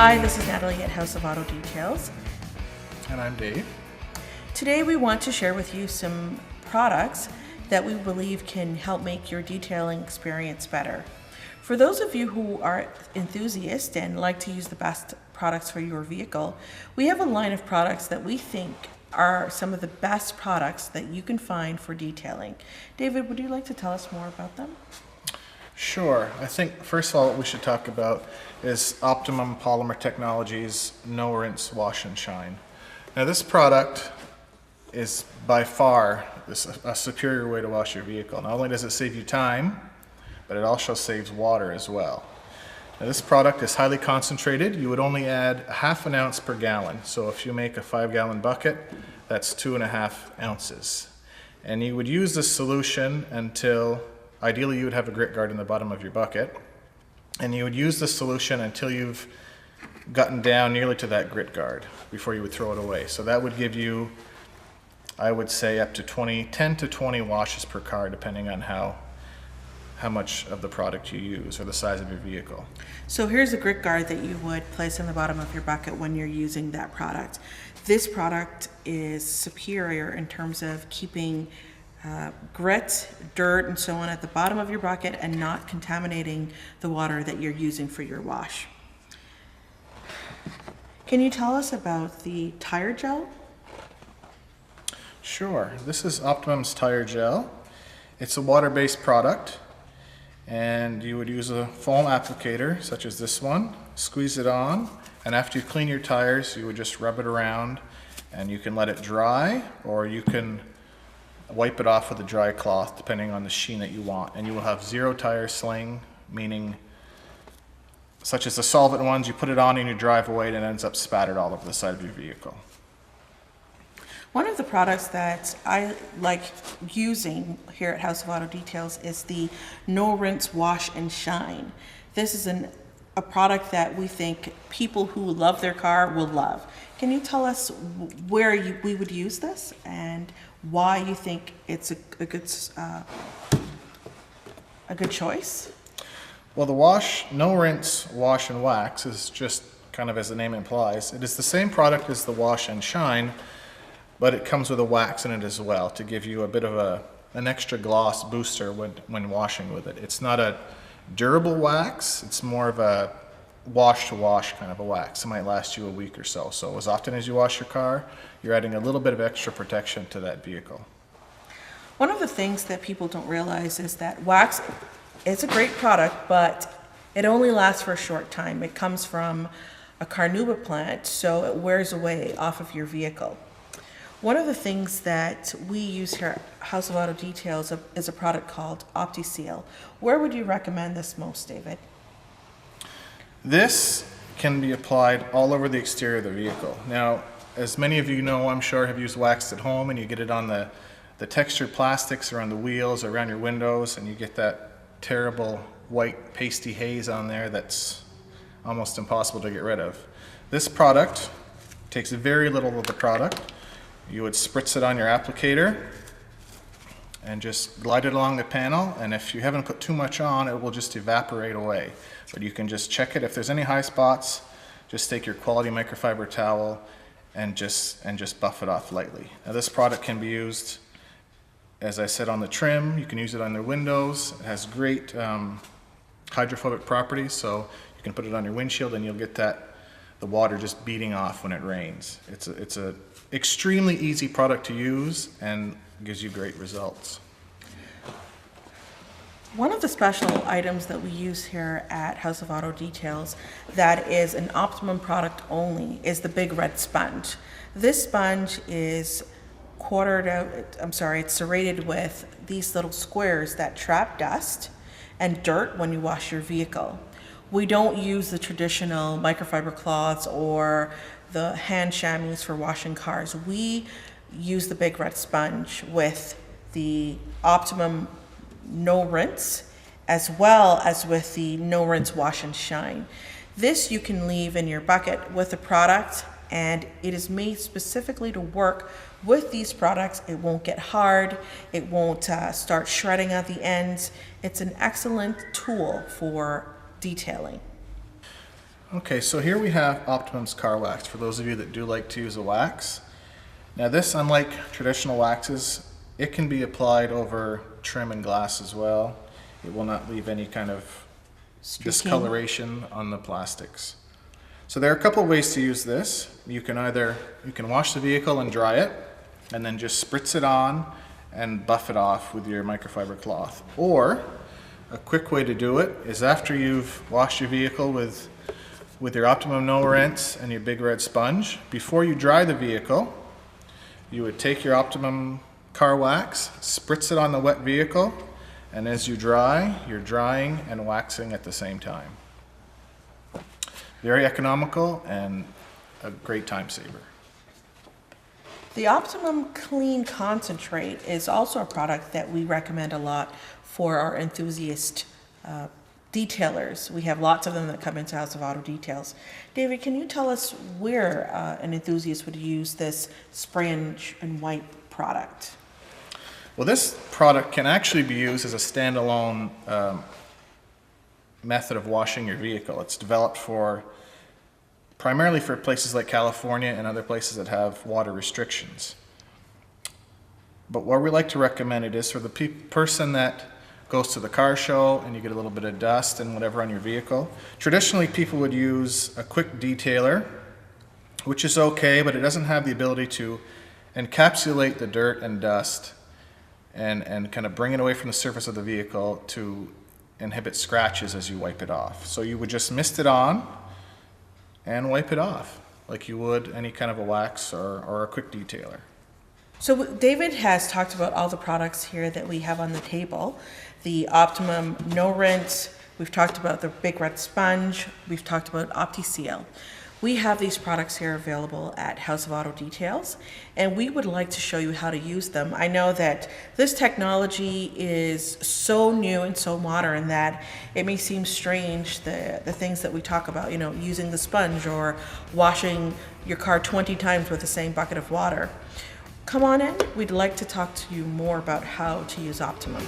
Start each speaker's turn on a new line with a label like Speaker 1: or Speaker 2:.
Speaker 1: Hi, this is Natalie at House of Auto Details.
Speaker 2: And I'm Dave.
Speaker 1: Today we want to share with you some products that we believe can help make your detailing experience better. For those of you who are enthusiasts and like to use the best products for your vehicle, we have a line of products that we think are some of the best products that you can find for detailing. David, would you like to tell us more about them?
Speaker 2: Sure. I think first of all what we should talk about is Optimum Polymer Technologies No Rinse Wash and Shine. Now this product is by far a superior way to wash your vehicle. Not only does it save you time, but it also saves water as well. Now this product is highly concentrated. You would only add a half an ounce per gallon. So if you make a 5-gallon bucket, that's 2.5 ounces. And you would use this solution until, ideally you would have a grit guard in the bottom of your bucket. And you would use this solution until you've gotten down nearly to that grit guard before you would throw it away. So that would give you, I would say, up to 10 to 20 washes per car, depending on how much of the product you use or the size of your vehicle.
Speaker 1: So here's a grit guard that you would place in the bottom of your bucket when you're using that product. This product is superior in terms of keeping grit, dirt, and so on at the bottom of your bucket and not contaminating the water that you're using for your wash. Can you tell us about the tire gel?
Speaker 2: Sure. This is Optimum Steyr Gel. It's a water-based product, and you would use a foam applicator such as this one, squeeze it on, and after you clean your tires you would just rub it around, and you can let it dry or you can wipe it off with a dry cloth depending on the sheen that you want, and you will have zero tire sling, meaning such as the solvent ones, you put it on in your driveway and it ends up spattered all over the side of your vehicle.
Speaker 1: One of the products that I like using here at House of Auto Details is the No Rinse Wash and Shine. This is a product that we think people who love their car will love. Can you tell us where we would use this and why you think it's a good choice?
Speaker 2: Well, the No Rinse Wash and Wax is just kind of as the name implies. It is the same product as the Wash and Shine, but it comes with a wax in it as well to give you a bit of an extra gloss booster when washing with it. It's not a durable wax, it's more of a wash-to-wash kind of a wax. It might last you a week or so. So as often as you wash your car, you're adding a little bit of extra protection to that vehicle.
Speaker 1: One of the things that people don't realize is that wax is a great product, but it only lasts for a short time. It comes from a carnauba plant, so it wears away off of your vehicle. One of the things that we use here at House of Auto Details is a product called Opti Seal. Where would you recommend this most, David?
Speaker 2: This can be applied all over the exterior of the vehicle. Now, as many of you know, I'm sure, have used wax at home, and you get it on the textured plastics around the wheels or around your windows, and you get that terrible white pasty haze on there that's almost impossible to get rid of. This product takes very little of the product. You would spritz it on your applicator and just glide it along the panel, and if you haven't put too much on, it will just evaporate away. But you can just check it. If there's any high spots, just take your quality microfiber towel and just buff it off lightly. Now this product can be used, as I said, on the trim. You can use it on the windows. It has great hydrophobic properties, so you can put it on your windshield and you'll get the water just beating off when it rains. It's a extremely easy product to use and gives you great results.
Speaker 1: One of the special items that we use here at House of Auto Details that is an Optimum product only is the Big Red Sponge. This sponge is it's serrated with these little squares that trap dust and dirt when you wash your vehicle. We don't use the traditional microfiber cloths or the hand chamois for washing cars. We use the Big Red Sponge with the Optimum No Rinse, as well as with the No Rinse Wash and Shine. This you can leave in your bucket with the product, and it is made specifically to work with these products. It won't get hard, it won't start shredding at the ends. It's an excellent tool for detailing.
Speaker 2: Okay, so here we have Optimum Scar Wax, for those of you that do like to use a wax. Now this, unlike traditional waxes, it can be applied over trim and glass as well. It will not leave any kind of discoloration on the plastics. So there are a couple of ways to use this. You can wash the vehicle and dry it, and then just spritz it on and buff it off with your microfiber cloth. Or a quick way to do it is after you've washed your vehicle with your Optimum no rinse and your big red sponge, before you dry the vehicle, you would take your Optimum car wax, spritz it on the wet vehicle, and as you dry, you're drying and waxing at the same time. Very economical and a great time saver.
Speaker 1: The Optimum Clean Concentrate is also a product that we recommend a lot for our enthusiast detailers. We have lots of them that come into House of Auto Details. David, can you tell us where an enthusiast would use this spray and wipe product?
Speaker 2: Well, this product can actually be used as a standalone method of washing your vehicle. It's developed primarily for places like California and other places that have water restrictions. But where we like to recommend it is for the person that goes to the car show and you get a little bit of dust and whatever on your vehicle. Traditionally, people would use a quick detailer, which is okay, but it doesn't have the ability to encapsulate the dirt and dust and kind of bring it away from the surface of the vehicle to inhibit scratches as you wipe it off. So you would just mist it on and wipe it off like you would any kind of a wax or a quick detailer.
Speaker 1: So David has talked about all the products here that we have on the table. The Optimum No Rinse, we've talked about the Big Red Sponge, we've talked about Opti Seal. We have these products here available at House of Auto Details, and we would like to show you how to use them. I know that this technology is so new and so modern that it may seem strange, the things that we talk about, using the sponge or washing your car 20 times with the same bucket of water. Come on in, we'd like to talk to you more about how to use Optimum.